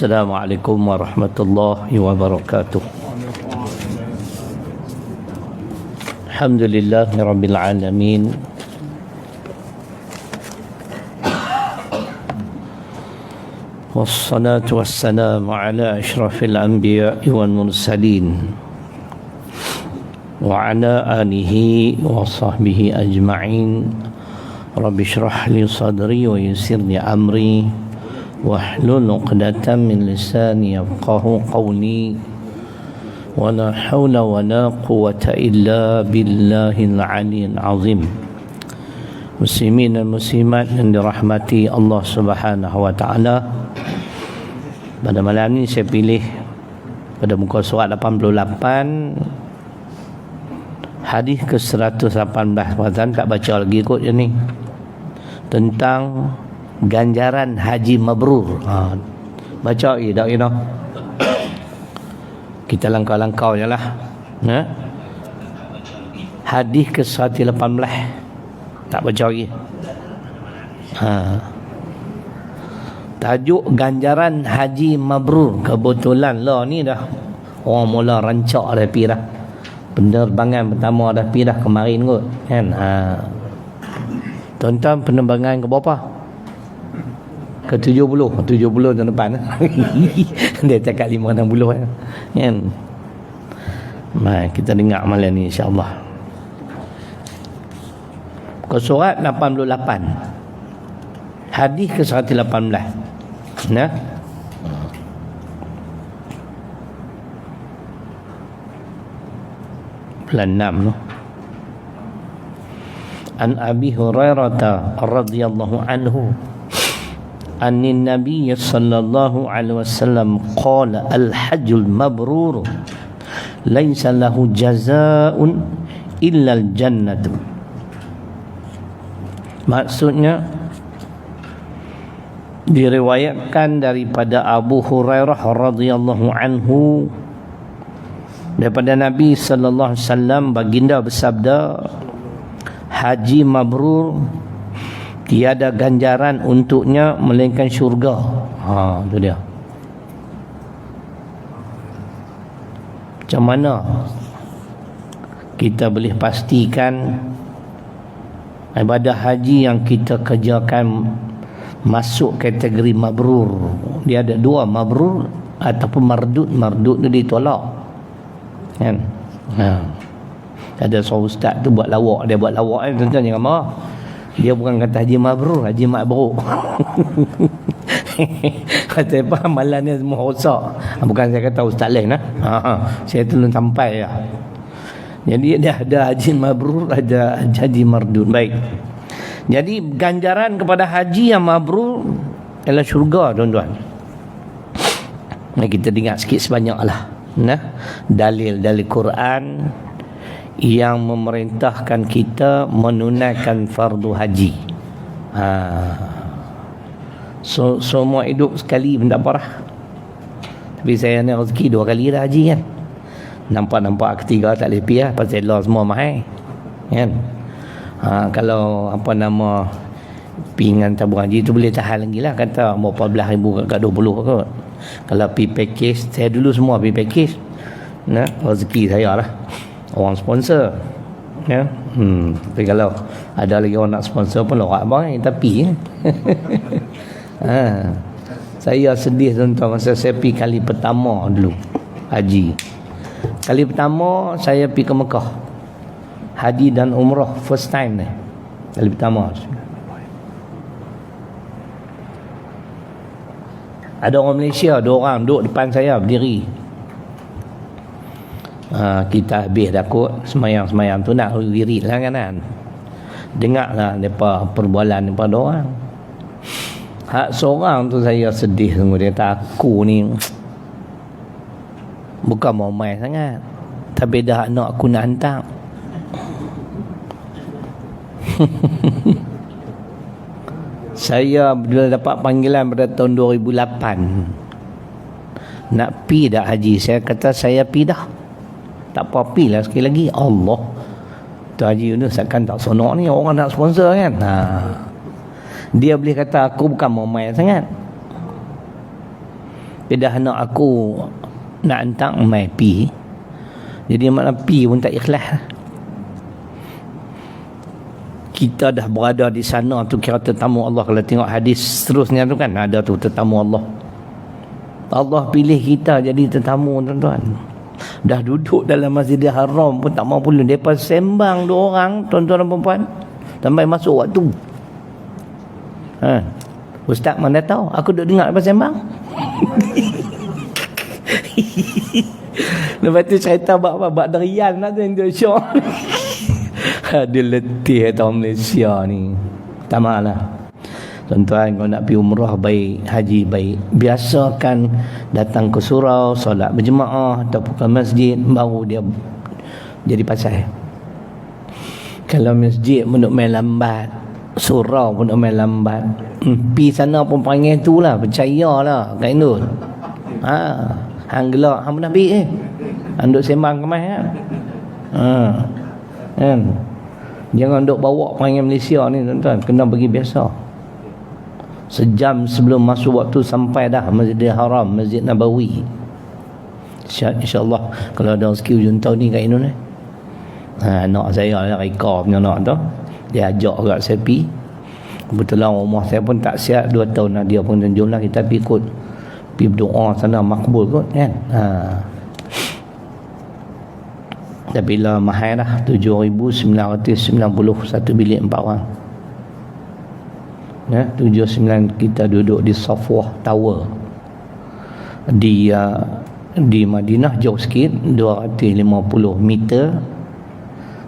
Assalamualaikum warahmatullahi wabarakatuh. Alhamdulillahirabbil alamin. Wassalatu wassalamu ala asyrafil anbiya'i wal mursalin wa ala alihi wa sahbihi ajma'in. Rabbi shrah li sadri wa yassir li amri wahlul 'uqdatam min lisani yafqahu qawli. Wala haula wala quwwata illa billahil 'aliyyil 'azim. Muslimin dan muslimat yang dirahmati Allah Subhanahu wa taala, pada malam ini saya pilih pada muka surat 88 hadis ke-118. Tuan tak baca lagi kot je ni, tentang ganjaran haji mabrur. Baca lagi tak kena? Kita langkau-langkau je lah. Hadis ke-118 tak baca lagi. Tajuk ganjaran haji mabrur. Kebetulan lah ni dah orang mula rancak dah pergi dah. Penerbangan pertama dah pergi dah kemarin kot kan. Tuan-tuan penerbangan ke berapa? Ke 70 tahun depan. Dia cakap 5-60 kan. Mari kita dengar malam ni insya-Allah. Ke surat 88. Hadis ke 118. Bulan 6 no. An Abi Hurairah radhiyallahu anhu anin Nabi sallallahu alaihi wasallam qala al-hajjul mabrur laisa lahu jazaa'un illa al-jannatu. Maksudnya diriwayatkan daripada Abu Hurairah radhiyallahu anhu daripada Nabi sallallahu alaihi wasallam, baginda bersabda, haji mabrur tiada ganjaran untuknya melainkan syurga. Itu dia. Macam mana kita boleh pastikan ibadah haji yang kita kerjakan masuk kategori mabrur? Dia ada dua, mabrur ataupun mardud. Mardud tu ditolak kan. Ada seorang ustaz tu buat lawak. Dia buat lawak kan, tuan-tuan jangan marah. Dia bukan kata haji mabrur, haji mabrur. Kata apa, amalan ni semua rosak. Bukan saya kata ustaz lain saya tolong sampai lah. Jadi dia ada haji mabrur, ada haji mardud. Baik. Jadi ganjaran kepada haji yang mabrur adalah syurga, tuan-tuan. Mari kita dengar sikit sebanyaklah dalil-dalil Quran yang memerintahkan kita menunaikan fardu haji. Semua hidup sekali pun tak apa lah. Tapi saya ni rezeki 2 kali dah haji kan. Nampak ketiga tak boleh pergi lah, pasal Allah semua mahal kan. Kalau pergi dengan tabung haji tu boleh tahan lagi lah, kata 14,000 kat 20 kot. Kalau pergi package, saya dulu semua pergi package. Rezeki saya lah, orang sponsor ya. Tapi kalau ada lagi orang nak sponsor pun lorak bang, tapi saya sedih tuan-tuan masa saya pergi kali pertama dulu haji. Kali pertama saya pergi ke Mekah, haji dan umrah first time ni, kali pertama. Ada orang Malaysia, 2 orang duduk depan saya berdiri. Kita habis dah kot semayang-semayang tu, nak wirid lah kan. Dengar lah mereka perbualan mereka orang. Seorang tu saya sedih sungguh. Dia kata aku ni bukan mau main sangat, tapi dah anak aku nak hantar. Saya bila dapat panggilan pada tahun 2008 nak pi dah haji, saya kata saya pi dah, tak apa, pi lah sekali lagi. Allah, tu Haji Yunus akan tak sonok ni, orang nak sponsor kan. Dia boleh kata aku bukan mau main sangat. dah anak aku nak hantar mai pi. Jadi makna pi pun tak ikhlas. Kita dah berada di sana tu kira tetamu Allah. Kalau tengok hadis seterusnya tu kan ada tu tetamu Allah. Allah pilih kita jadi tetamu, tuan-tuan. Dah duduk dalam Masjidil Haram pun tak mau pulun. Mereka sembang 2 orang, tuan-tuan dan perempuan, sampai masuk waktu. Ustaz mana tahu, aku duduk dengar apa sembang. Lepas tu cerita bab derian lah tu Indonesia. Ada letih atau Malaysia ni. Tak malah. Tuan-tuan, kalau nak pergi umrah baik, haji baik, biasakan datang ke surau, solat berjemaah ataupun ke masjid, baru dia jadi pasal. Kalau masjid pun nak main lambat, surau pun nak main lambat, pi sana pun panggil tu lah, percayalah Kak Indul. Hang gelak, hang pernah pergi hang duk sembang kemas kan. Kan? Jangan duk bawa panggil Malaysia ni, tuan-tuan, kena pergi biasa. Sejam sebelum masuk waktu sampai dah Masjidil Haram, Masjid Nabawi. InsyaAllah kalau ada rezeki hujung tahun ni Kak Indul ni. Anak saya lah, Rika punya anak tu, dia ajak kat saya pergi. Kebetulan rumah saya pun tak siap 2 tahun lah, dia pun jumlah kita pergi ikut, pergi berdoa sana, makbul kot kan. Tapi lah mahal dah, 7,990 satu bilik 4 orang. 79 kita duduk di Safwah Tower di Madinah, jauh sikit, 250 meter,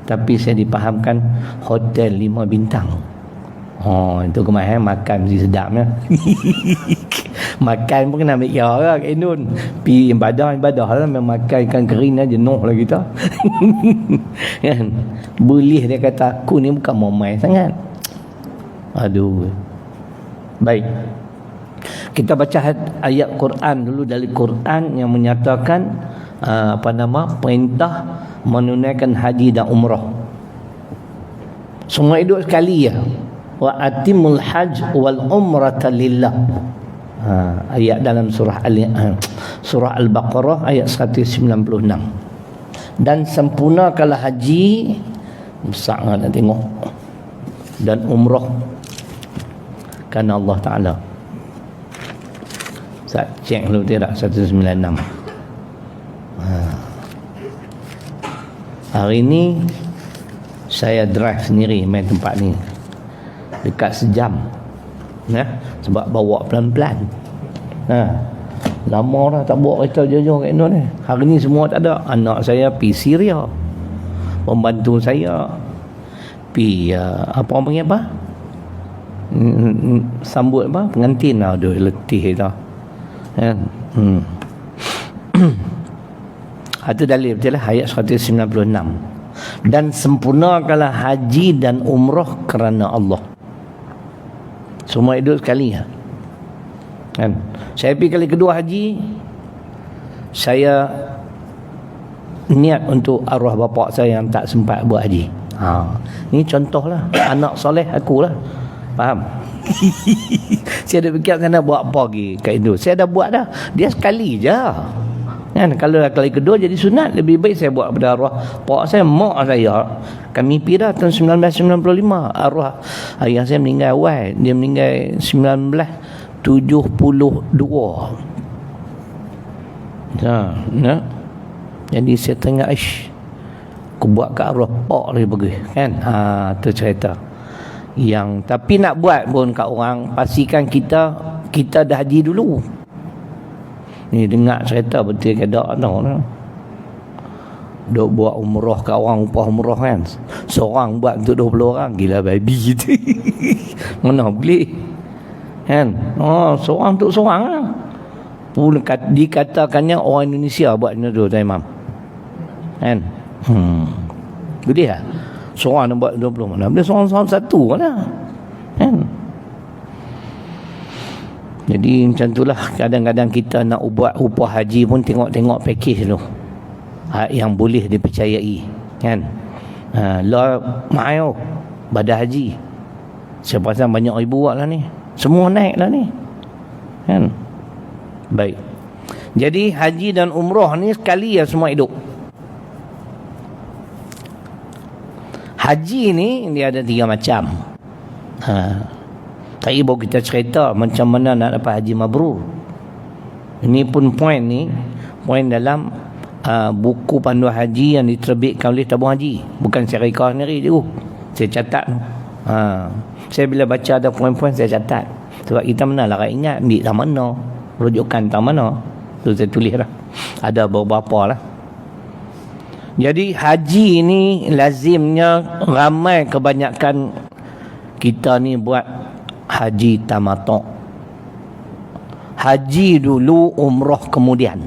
tapi saya dipahamkan hotel 5 bintang. Itu kemahal, makan mesti sedap ya. Makan pun kena ambil kira lah Kak Indun. Pergi ibadah lah, memang makan ikan kering aja jenuh lah kita. Kan? Boleh dia kata aku ni bukan momai sangat. Aduh. Baik. Kita baca ayat Quran dulu, dari Quran yang menyatakan perintah menunaikan haji dan umrah. Semua hidup sekali ya. Wa atimul hajj wal umrata lillah. Ayat dalam surah Al-Baqarah ayat 196. Dan sempurnakanlah haji, besar nak tengok, dan umrah kerana Allah Ta'ala. Saya cek dulu tidak, 196. Hari ni saya drive sendiri main tempat ni dekat sejam sebab bawa pelan-pelan. Lama dah tak bawa kereta jauh-jauh kat Indon ni. Hari ni semua tak ada. Anak saya pergi Syria, pembantu saya pergi apa orang panggil apa, sambut apa, pengantin lah. Aduh letih dah kan. Itu dalil betul lah ayat 196. Dan sempurnakanlah haji dan umrah kerana Allah. Semua hidup sekali kan. Saya pergi kali kedua haji, saya niat untuk arwah bapa saya yang tak sempat buat haji. Ni contohlah anak soleh aku lah. Faham? Saya dah fikir sana buat apa lagi Kak Indul. Saya dah buat dah. Dia sekali je kan. Kalau kali kedua jadi sunat, lebih baik saya buat pada arwah pak saya, mak saya. Kami pergi dah tahun 1995. Arwah ayah saya meninggal awal. Dia meninggal 1972. Jadi saya tengok aku buat kat arwah pak lagi bagus kan. Tu cerita. Yang tapi nak buat pun kat orang, pastikan kita dah haji dulu. Ni dengar cerita betul ke tak tahu lah. Duk buat umrah kat orang, upah umrah kan, seorang buat untuk 20 orang. Gila babi gitu. Mana boleh kan. Seorang untuk seorang lah. Pun dikatakannya orang Indonesia buat macam tu, Tuan Imam kan. Boleh lah seorang nak buat 20, mana boleh seorang satu lah kan. Jadi macam itulah, kadang-kadang kita nak buat upah haji pun tengok-tengok package tu yang boleh dipercayai kan. Lah mahal badan haji, saya perasan banyak ibu buat lah ni, semua naik lah ni kan. Baik, Jadi haji dan umrah ni sekali ya semua hidup. Haji ni dia ada 3 macam. Tadi baru kita cerita macam mana nak dapat haji mabrur. Ini pun poin dalam buku panduan haji yang diterbitkan oleh tabung haji. Bukan saya reka sendiri tu. Saya catat. Saya bila baca ada poin-poin saya catat. Sebab kita manalah ingat ambil tak mana, rujukan tak mana. Tu saya tulis lah. Ada beberapa lah. Jadi haji ni lazimnya ramai kebanyakan kita ni buat haji tamattu. Haji dulu, umrah kemudian.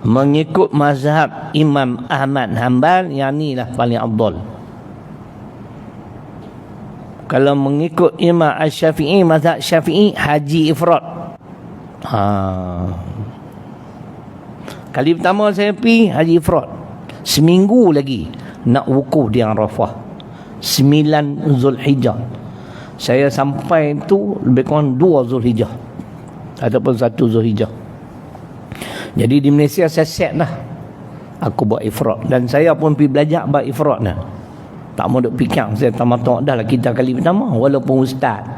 Mengikut mazhab Imam Ahmad Hanbal, yang ni lah paling afdal. Kalau mengikut Imam Asy-Syafi'i, mazhab Syafi'i, haji ifrad. Kali pertama saya pergi haji ifrad, seminggu lagi nak wukuf di Arafah, 9 Zulhijjah. Saya sampai tu lebih kurang 2 Zulhijjah ataupun 1 Zulhijjah. Jadi di Malaysia saya set lah, aku buat ifrad. Dan saya pun pergi belajar buat ifrad lah. Tak mau duk fikir saya tamattu dah lah kita kali pertama. Walaupun ustaz,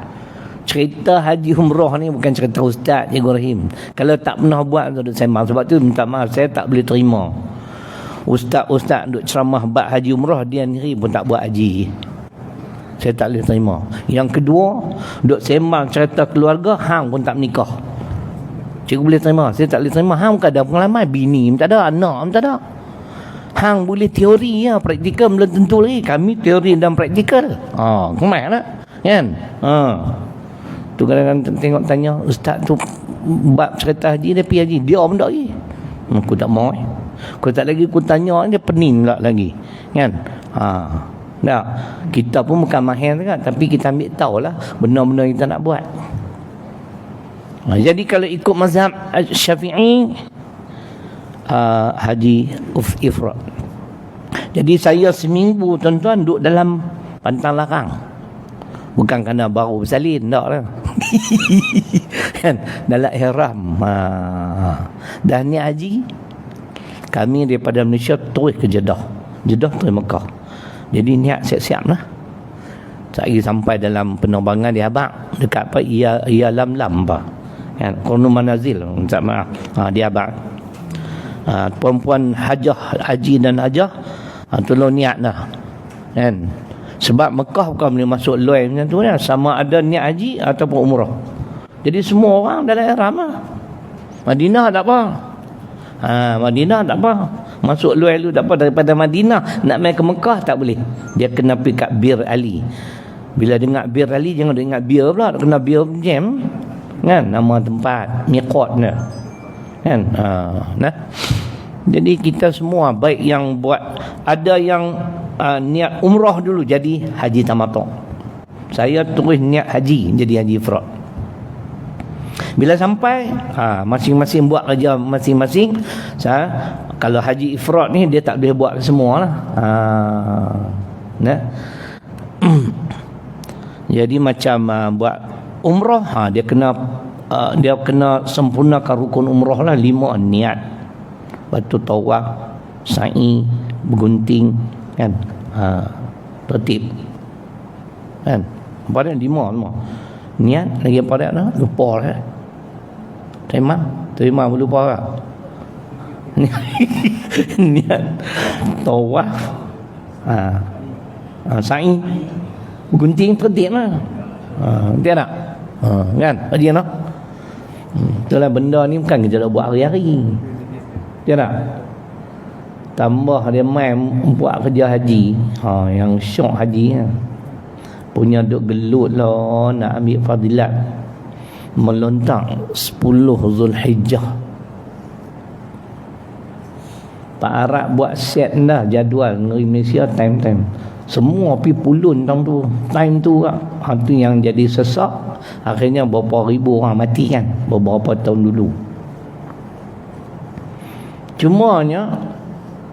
cerita haji umrah ni bukan cerita ustaz Cikgu Rahim. Kalau tak pernah buat tu saya maaf. Sebab tu minta maaf, saya tak boleh terima ustaz duk ceramah bab haji umrah, dia sendiri pun tak buat haji. Saya tak boleh terima. Yang kedua, duk sembang cerita keluarga, hang pun tak menikah. Cikgu boleh terima, saya tak boleh terima. Hang bukan ada pengalaman, bini tak ada, anak tak ada. Hang boleh teori ya, praktikal belum tentu lagi. Kami teori dan praktikal. Kemas lah kan. Tu kadang-kadang tengok tanya ustaz tu bab cerita haji, dia pergi haji, dia pun tak pergi. Aku tak mau. Kalau tak lagi aku tanya dia pening pula lagi kan. Nah, kita pun bukan mahir kan, tapi kita ambil tahulah benda-benda kita nak buat. Jadi kalau ikut mazhab Syafi'i, haji ifrad. Jadi saya seminggu tuan-tuan duduk dalam pantang larang. Bukan kerana baru bersalin, tak lah. Kan, dalam ihram. Dah ni haji, kami daripada Malaysia terus ke Jeddah terus Mekah. Jadi niat siap-siap lah. Saya sampai dalam penerbangan di Abak, dekat apa, ia lam-lam apa kan, Qurnu Manazil, minta maaf, di Abak. Perempuan haji dan hajah, tolong niat lah kan. Sebab Mekah bukan boleh masuk luar macam tu kan, sama ada niat haji ataupun umrah. Jadi semua orang dalam ihram lah. Madinah tak apa. Madinah tak apa. Masuk luar lu tak apa. Daripada Madinah nak main ke Mekah tak boleh. Dia kena pergi kat Bir Ali. Bila dengar Bir Ali, jangan dengar Bir pula, kena Bir Jam kan, nama tempat miqatnya kan. Nah, jadi kita semua, baik yang buat, ada yang niat umrah dulu jadi haji tamattu. Saya terus niat haji jadi haji ifrad. Bila sampai, masing-masing buat kerja masing-masing. Kalau haji ifrad ni dia tak boleh buat semua lah. Nah. Jadi macam buat umrah, dia kena sempurnakan rukun umrah lah, 5 niat. Batu tawaf, sa'i, bergunting kan, tertib kan. Apa dia 5 niat lagi apa dia dah lupa lah. Terima lupa lah. Niat tawaf, sa'i, gunting, tertib lah. Dia nak kan, dia nak. Itulah benda ni bukan kerja nak buat hari-hari. Dia nak tambah dia main buat kerja haji, yang syok haji punya duk gelut lah nak ambil fadilat melontak 10 Zulhijjah. Pak Arab buat set dah jadual negeri Malaysia, time semua pergi pulun time tu lah. Tu yang jadi sesak, akhirnya berapa ribu orang mati kan beberapa tahun dulu. Cumanya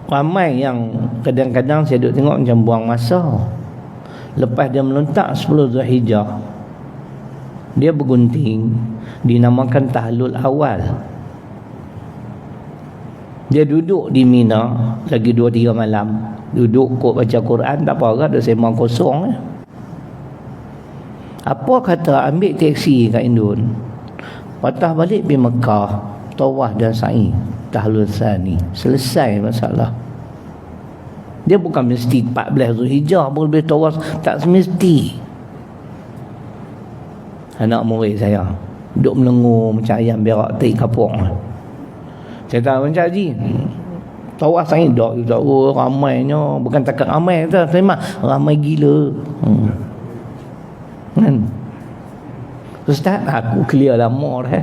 ramai yang kadang-kadang saya duk tengok macam buang masa. Lepas dia melontak 10 Zulhijjah, dia bergunting, dinamakan tahlul awal. Dia duduk di Mina lagi 2-3 malam, duduk kok baca Quran, tak apa kan, ada sembang kosong. Apa kata ambil teksi kat Indon, patah balik pergi Mekah, tawaf dan sa'i, tahlul sani, selesai masalah. Dia bukan mesti 14 Zulhijjah pun boleh tawaf, tak semesti. Anak murid saya duduk melengur macam ayam berak terik kapung. Saya tahu macam Haji, tawaf sa'i dak juga. Oh, ramainya, bukan takat ramai tu, memang ramai gila. Kan? Ustaz, aku clear lama dah.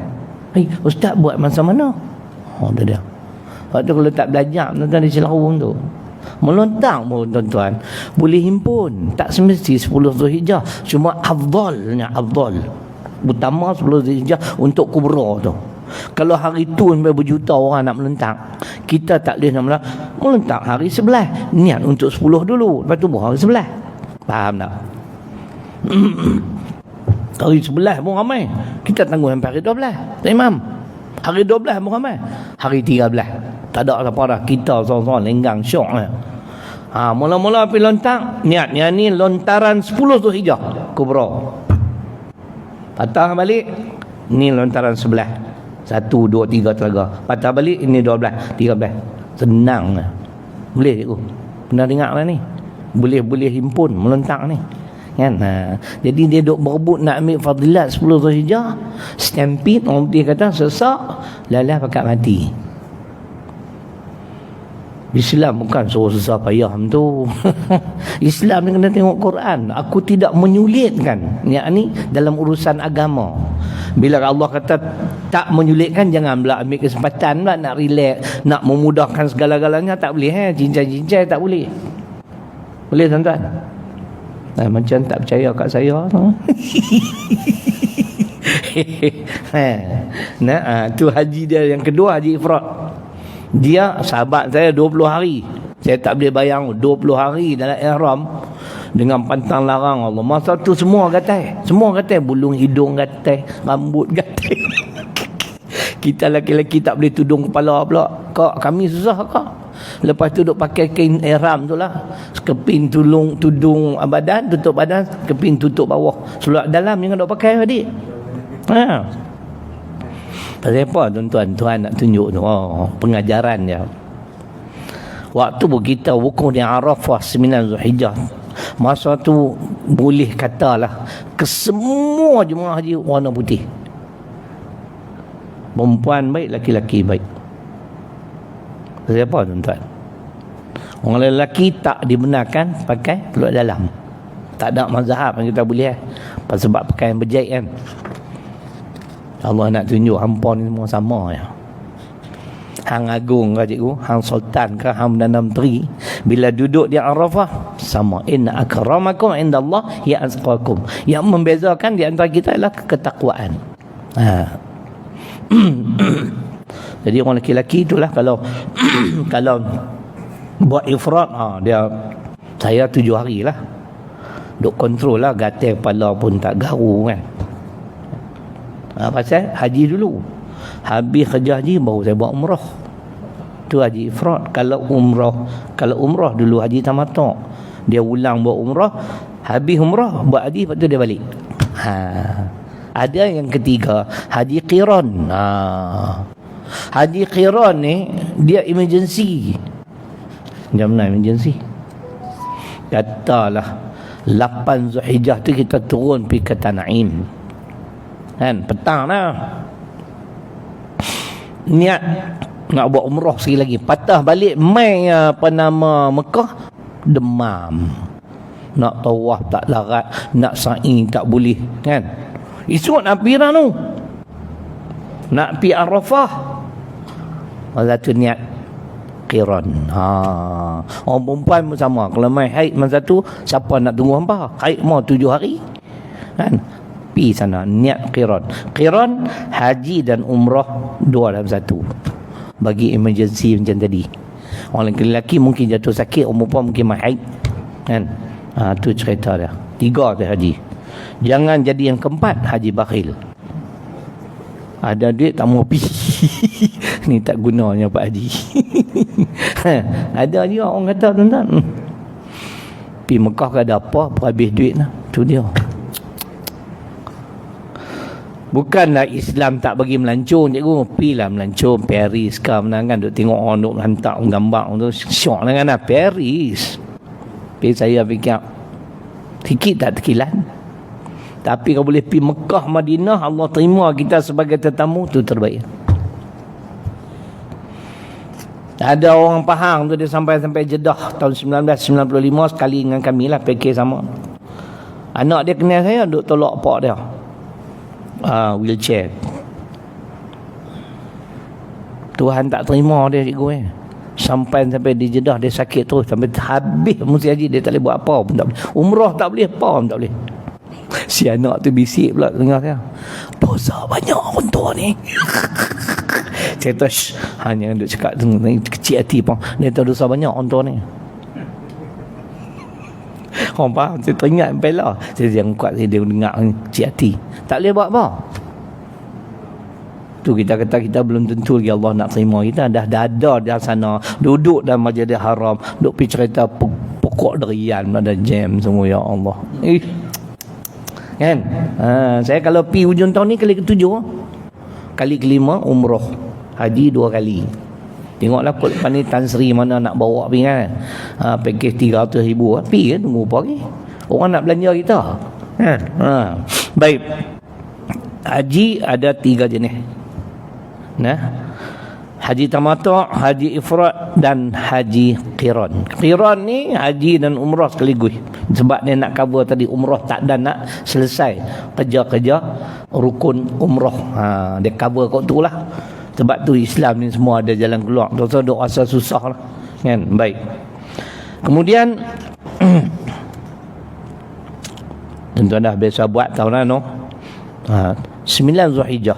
Ustaz buat masa mana? Oh, dia. Waktu kalau tak belajar tuan-tuan di Cilarung tu, melontang pun tuan-tuan boleh himpun, tak semesti 10 Zulhijjah, cuma afdalnya, afdal utama 10 Zulhijjah untuk kubra tu. Kalau hari tu sampai berjuta orang nak melentang, kita tak boleh nak melentang hari 11, niat untuk 10 dulu, lepas tu hari 11. Faham tak? Hari 11 pun ramai, kita tangguh sampai hari 12. Tak imam, hari 12 pun ramai, hari 13 tak ada apa dah, kita seorang-seorang lenggang syok lah. Mula-mula pergi lontang, niatnya ni lontaran 10 Zulhijjah kubra. Patah balik, ni lontaran 11, 1, 2, 3 telaga. Patah balik, ini 12, 13. Senang lah. Boleh cikgu, pernah dengar lah ni, boleh himpun melontang ni kan. Jadi dia duk berebut nak ambil fadilat 10 Zulhijjah, stampede, orang putih kata sesak, lalah pakat mati. Islam bukan suruh susah payah tu. Islam ni kena tengok Quran. Aku tidak menyulitkan, yakni dalam urusan agama. Bila Allah kata tak menyulitkan, jangan pula ambil kesempatan pula nak relax, nak memudahkan segala-galanya. Tak boleh. Cincai-cincai tak boleh. Boleh tuan-tuan? Macam tak percaya kat saya. Tu haji dia yang kedua, haji ifrat. Dia sahabat saya 20 hari. Saya tak boleh bayang 20 hari dalam ihram dengan pantang larang Allah. Masa tu semua gatai. Semua gatai, buluh hidung gatai, rambut gatai. Kita lelaki-lelaki tak boleh tudung kepala pula. Kak, kami susah kak. Lepas tu duk pakai kain ihram tu lah. Keping tudung badan, tutup badan, keping tutup bawah. Seluar dalam jangan duk pakai adik. Pasal apa tuan-tuan? Tuhan nak tunjuk tu, pengajaran dia. Waktu kita wukuf di Arafah 9 Zulhijjah, masa tu boleh katalah kesemua jemaah haji warna putih. Perempuan baik, laki-laki baik. Pasal apa tuan-tuan? Orang lelaki tak dibenarkan pakai peluk dalam. Tak ada mazhab yang kita boleh sebab pakaian berjahit kan. Allah nak tunjuk hampa ni semua sama ya. Hang agung ke cikgu, hang sultan ke, hang Perdana Menteri, bila duduk di Arafah sama. Inna akramakum indallah ya azqakum. Yang membezakan di antara kita adalah ketakwaan. Jadi orang lelaki itulah kalau kalau buat ifrat, dia saya 7 hari lah duk kontrol lah, gatal kepala pun tak garu kan. Pasal haji dulu, habis kerja haji baru saya buat umrah. Tu haji ifrat. Kalau umrah dulu haji tamattu, dia ulang buat umrah, habis umrah buat haji, lepas tu dia balik. Ada yang ketiga, haji qiran. Haji qiran ni dia emergency. Macam mana emergency? Katalah 8 Zulhijjah tu kita turun pergi ke Tanaim kan, petang lah, niat nak buat umrah sekali lagi. Patah balik mai Mekah, demam, nak tawaf tak larat, nak sa'i tak boleh kan. Esok nak pergi dah tu, nak pergi Arafah, masa tu niat qiran. Orang perempuan pun sama. Kalau mai haid masa tu, siapa nak tunggu hampa? Haid mau 7 hari kan, pi sana niat qiran. Qiran haji dan umrah 2 dalam 1 bagi emergency macam tadi. Orang lelaki mungkin jatuh sakit, orang perempuan mungkin mai haid kan. Tu cerita dia. 3 tu haji. Jangan jadi yang keempat, haji bakhil. Ada duit tak mau pergi. Ni tak gunanya Pak Haji. Ada juga orang kata, tuan-tuan, pergi Mekah ke ada apa, habis duit lah. Tu dia. Bukanlah Islam tak bagi melancong, cikgu. Pergilah melancong Paris ke mana kan, duk tengok orang duk hantar gambar tu, syok lah kan lah. Paris. Tapi saya fikir sikit tak tekilan. Tapi kalau boleh pergi Mekah, Madinah, Allah terima kita sebagai tetamu, tu terbaik. Ada orang Pahang tu, dia sampai Jeddah tahun 1995 sekali dengan kami lah, package sama. Anak dia kenal saya, duk tolak pak dia, wheelchair. Tuhan tak terima dia, cikgu. Sampai di Jeddah dia sakit terus sampai habis musim haji, dia tak boleh buat apa pun tak boleh. Umrah tak boleh, apa pun tak boleh. Si anak tu bisik pula dengar saya, dosa banyak orang tua ni. Saya tu hanya duk cakap kecil hati pun, dia tahu dosa banyak orang tua ni. Orang faham, saya teringat bela. Saya jangan kuat, saya dengar kecil hati, tak boleh buat apa. Tu kita kata kita belum tentu lagi Allah nak terima kita. Dah ada di sana, duduk dalam Masjidil Haram, duk pergi cerita pokok derian, ada jam semua, ya Allah. Kan? Saya kalau pi hujung tahun ni kali ke-7, kali ke-5 umrah, haji 2 kali. Tengoklah kot depan ni Tan Sri mana nak bawa pergi kan. Package 300,000 pi kan, tunggu apa lagi. Orang nak belanja kita. Baik. Haji ada 3 jenis. Nah, haji tamattu', haji ifrad dan haji qiran. Qiran ni haji dan umrah sekaligus. Sebab dia nak cover tadi umrah tak dan nak selesai kerja-kerja rukun umrah. Dia cover kat tu lah. Sebab tu Islam ni semua ada jalan keluar. Dosa duk rasa susah lah. Kan? Baik. Kemudian tuan-tuan dah biasa buat tahunan no. 9 Zulhijjah.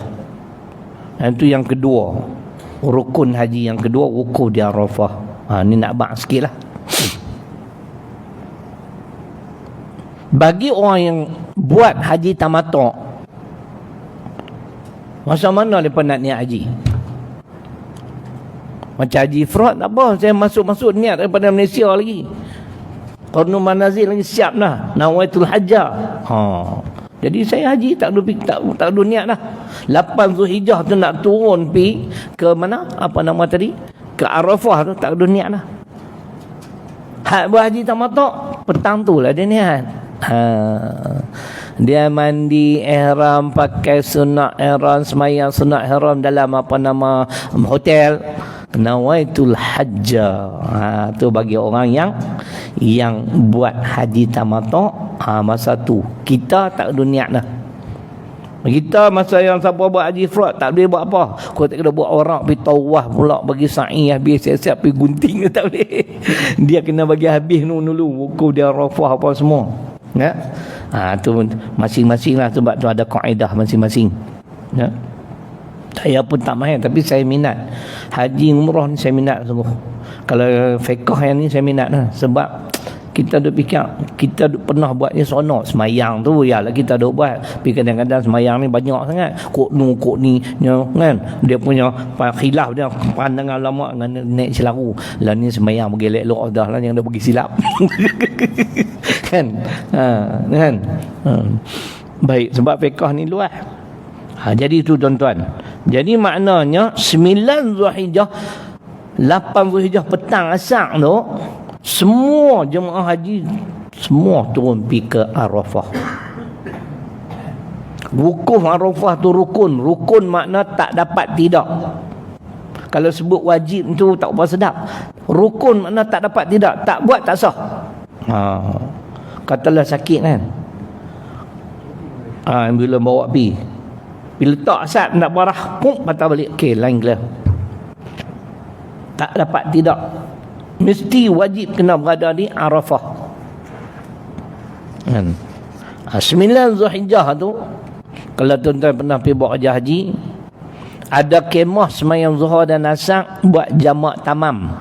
Itu yang kedua, rukun haji yang kedua, wukuf di Arafah. Ni nak bak sikit lah. Bagi orang yang buat haji tamattu', masa mana mereka nak niat haji? Macam haji ifrad tak apa, saya masuk niat daripada Malaysia lagi, Qarnul Manazil lagi siap dah, nawaitul hajjah. Jadi saya haji tak ada niat dah. 8 Zulhijjah tu nak turun pi ke mana? Apa nama tadi? Ke Arafah tu tak ada niat dah. Hak buat haji tamattu' petang tu lah dia niat. Dia mandi ihram, pakai sunat ihram, semayang sunat ihram dalam apa nama hotel, nawaitul hajjah. Tu bagi orang yang buat haji tamattu'. Masa tu kita tak ada niat dah. Kita masa yang siapa buat haji ifrad tak boleh buat apa. Kau tak kena buat orang pergi tawaf pula, bagi sa'i habis, siap-siap pergi gunting, tak boleh. Dia kena bagi habis dulu wukuf dia Arafah apa semua. Ya. Tu masing-masing lah, sebab tu ada kaedah masing-masing. Ya. Saya pun tak mahir, tapi saya minat haji umrah ni, saya minat sungguh. Kalau fiqh yang ni saya minat lah. Sebab kita duk fikir, kita duk pernah buat ni seronok. Semayang tu yalah kita duk buat, tapi kadang-kadang semayang ni banyak sangat kok ni kan. Dia punya khilaf dia, pandangan ulama dengan naik selaru. Lah ni semayang bagi elok dah lah, yang dah bagi silap. Kan? Kan? Baik, sebab fiqh ni luas. Jadi tu tuan-tuan. Jadi maknanya 9 Zulhijjah, 8 Zulhijjah petang asar tu, semua jemaah haji semua turun pergi ke Arafah. Wukuf Arafah tu rukun. Rukun makna tak dapat tidak. Kalau sebut wajib tu tak apa sedap. Rukun makna tak dapat tidak. Tak buat tak sah. Katalah sakit kan, bila bawa pergi, bila letak asap nak barah, patah balik, okey, lain clear. Tak dapat tidak, mesti wajib kena berada di Arafah. 9 Zulhijjah tu, kalau tuan-tuan pernah pergi buat haji, ada kemah semayang zuhur dan asar buat jamak tamam.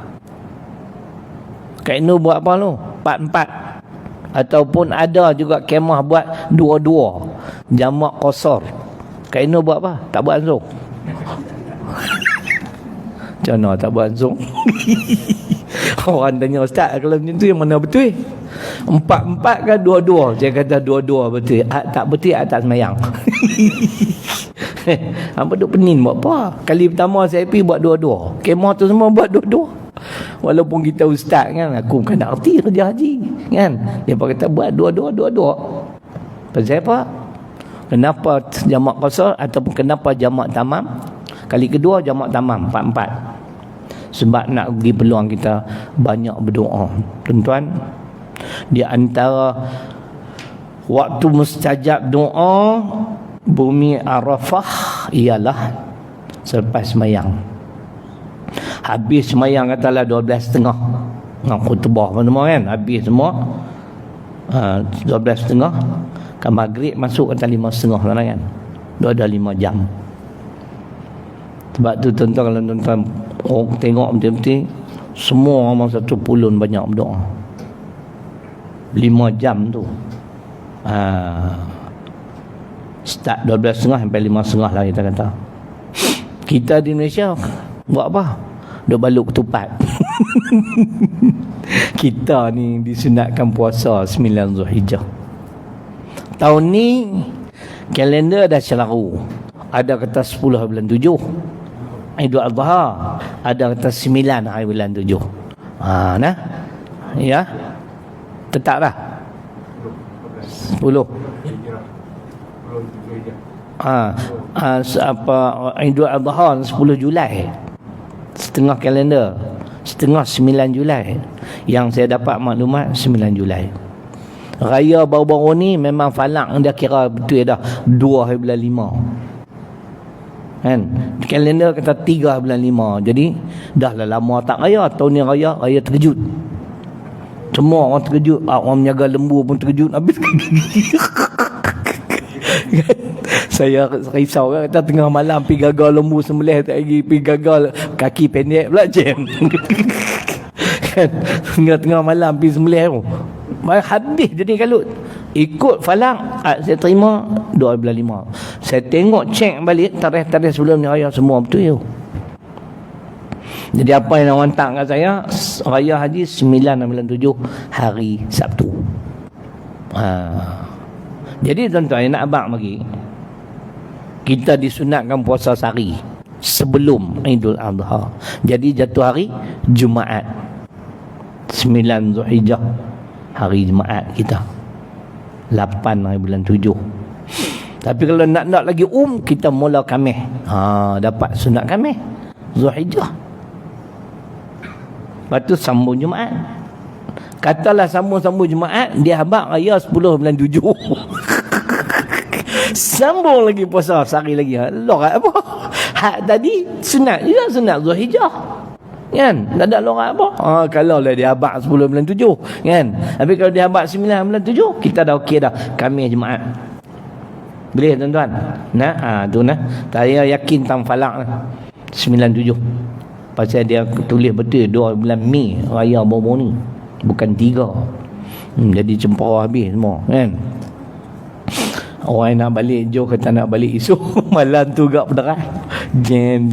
Kat ini buat apa lu? 4-4. Ataupun ada juga kemah buat dua-dua, jamak qasar. Kak Ino buat apa? Tak buat langsung. Macam mana tak buat langsung? Orang tanya, ustaz, kalau macam tu yang mana betul? 4-4 kan dua-dua? Saya kata dua-dua betul. Tak betul, tak semayang. Apa duk pening buat apa? Kali pertama saya pergi buat dua-dua. Kemah tu semua buat dua-dua. Walaupun kita ustaz kan, aku bukan nak erti kerja haji kan. Dia kata buat dua-dua. Pasal apa? Kenapa jamak qasar ataupun kenapa jamak tamam? Kali kedua jamak tamam 4-4. Sebab nak bagi peluang kita banyak berdoa. Tuan-tuan, di antara waktu mustajab doa bumi Arafah ialah selepas semayang. Habis semayang katalah 12.30 dengan khutbah semua kan, habis semua 12.30 kan, maghrib masuk kata 5.30 kan, dia ada 5 jam. Sebab tu tuan-tuan, kalau tuan-tuan tengok betul-betul semua orang satu pulun banyak berdoa 5 jam tu. Start 12.30 sampai 5.30 lah kita kata. Kita di Malaysia buat apa? Duk baluk ketupat. Kita ni disunatkan puasa 9 Zulhijjah. Tahun ni kalender dah celaru. Ada kata 10 bulan 7 Idul Adha, ada kata 9 hari bulan 7. Nah. Ya. Tetap dah 10. Apa Idul Adha 10 Julai. Setengah kalender, setengah 9 Julai. Yang saya dapat maklumat 9 Julai. Raya baru-baru ni memang falak dia kira betul dah 2 hari bulan 5 kan. Kalender kata 3 hari bulan 5. Jadi dah lah lama tak raya. Tahun ni raya terkejut. Semua orang terkejut. Orang menjaga lembu pun terkejut habis. Saya risau kan, kata tengah malam pergi gagal lembu sembelih, tak lagi pergi gagal kaki pendek pula jam. Kan tengah malam pergi sembelih tu habis jadi kalut. Ikut falak saya terima 2 bulan 5. Saya tengok cek balik tarikh-tarikh sebelum ni raya semua betul tu. Jadi apa yang orang hantar kat saya, raya haji 9 bulan 7 hari Sabtu. Jadi tuan-tuan nak abang bagi, kita disunatkan puasa sehari sebelum Idul Adha. Jadi jatuh hari Jumaat 9 Zulhijjah, hari Jumaat kita 8 hari bulan 7. Tapi kalau nak lagi kita mula Khamis. Dapat sunat Khamis Zulhijjah. Lepas tu sambung Jumaat. Katalah sambung Jumaat, dia habaq raya 10 bulan 7. Sambung lagi puasa sehari lagi. Lorat apa? Hak tadi sunat juga, sunat Zulhijjah. Kan? Tak ada lorat apa? Kalau lah dia habaq 10 bulan 7, kan? Tapi kalau dia habaq 9 bulan 7, kita dah okey dah. Khamis Jumaat. Boleh tuan-tuan? Tu nah. Saya yakin tang falak lah. 97. Pasal dia tulis betul 2 bulan Mei raya baru ni. Bukan 3. Jadi cempara habis semua, kan? Orang nak balik Johor kata nak balik esok. Malam tu gak pederai. Jam.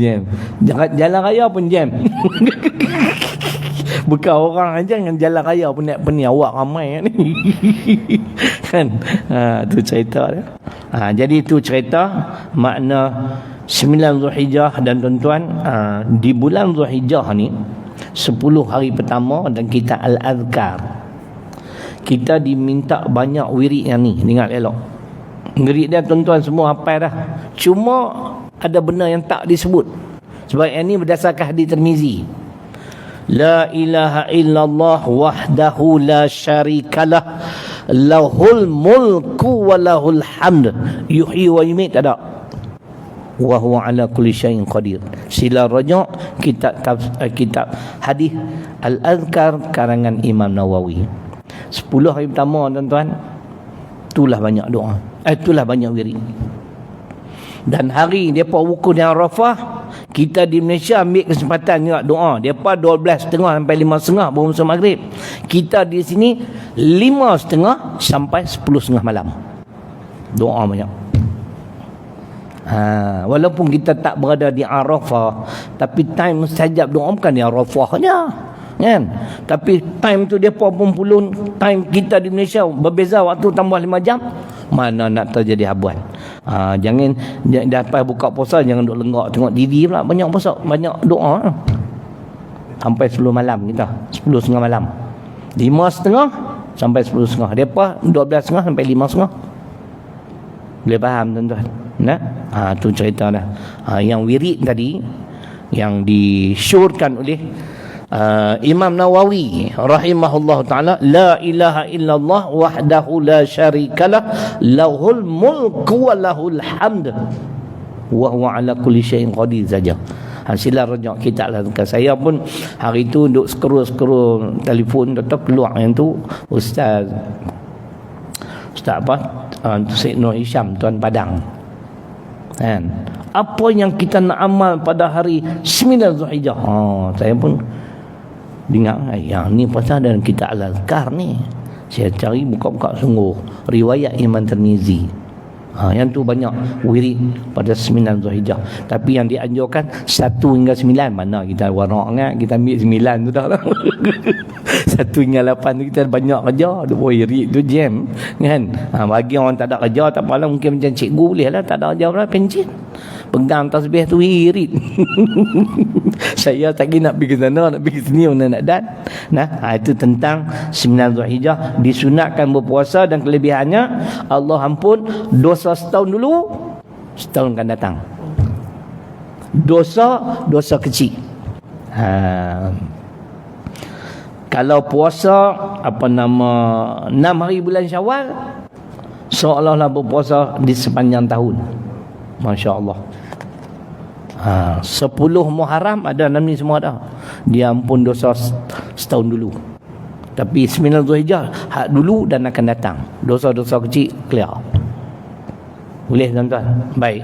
Jalan raya pun jam. Bukan orang aja yang jalan raya pun nak pening, awak ramai ni. Kan? Tu cerita dia. Jadi tu cerita makna 9 Zulhijjah. Dan tuan-tuan, di bulan Zulhijjah ni 10 hari pertama dan kita al-azkar. Kita diminta banyak wirid yang ni. Ingat elok. Wirid dia tuan-tuan semua hafal dah. Cuma ada benda yang tak disebut. Sebab yang ni berdasarkan hadis Tirmizi. La ilaha illallah wahdahu la syarikalah lahul mulku wa lahul hamd yuhyi wa yumiit. Tak ada. Wa huwa ala kulli syai'in qadir. Sila raja' kitab hadis Al-Azkar karangan Imam Nawawi. 10 hari pertama tuan-tuan, itulah banyak doa. Itulah banyak wirid. Dan hari depa wukuf di Arafah, Kita di Malaysia ambil kesempatan juga doa. Depa 12.30 sampai 5.30 baru masuk maghrib. Kita di sini 5.30 sampai 10.30 malam. Doa banyak. Walaupun kita tak berada di Arafah, tapi time mustajab doa bukan di Arafahnya, kan? Tapi time tu dia pun pulun time kita di Malaysia berbeza waktu tambah 5 jam. Mana nak terjadi habuan. Jangan dapat buka puasa jangan duk lenggak tengok TV pula, banyak puasa, banyak doa. Sampai 10 malam kita, 10.30 malam. 5.30 sampai 10.30. Depa 12.30 sampai 5.30. Boleh faham tuan-tuan? Nah, tu cerita dah. Yang wirid tadi yang disyorkan oleh Imam Nawawi rahimahullah ta'ala, la ilaha illallah wahdahu la syarikalah lahul mulku wa lahul hamd wa huwa ala kulli syai'in qadir saja. Sila rejak kitab lah. Saya pun hari tu duk scroll telefon, tetap keluar yang tu Ustaz apa, Syed Nur Hisham Tuan Padang, kan? Apa yang kita nak amal pada hari 9 Zulhijjah. Saya pun dengar, yang ni pasal dalam kitab Al-Azkar ni. Saya cari buka-buka sungguh riwayat Imam Tirmizi. Yang tu banyak wirid pada 9 Zulhijjah. Tapi yang dianjurkan 1 hingga 9. Mana kita warak kan, kita ambil 9 tu dah lah. 1 hingga 8 tu kita banyak kerja. Wirid tu jam kan. Bagi orang tak ada kerja tak apalah, mungkin macam cikgu boleh lah, tak ada kerja pula pencet, pegang tasbih tu wirid. Saya tak kira nak pergi ke sana, nak pergi sini, mana nak dan. Itu tentang 9 Zulhijjah. Disunatkan berpuasa dan kelebihannya Allah ampun dosa setahun dulu, setahun akan datang. Dosa kecil. Kalau puasa 6 hari bulan Syawal, seolah-olah berpuasa di sepanjang tahun. Masya Allah. 10 Muharram ada, 6 ni semua ada. Dia ampun dosa setahun dulu. Tapi 9 Zulhijjah hak dulu dan akan datang. Dosa-dosa kecil clear. Boleh tuan-tuan? Baik.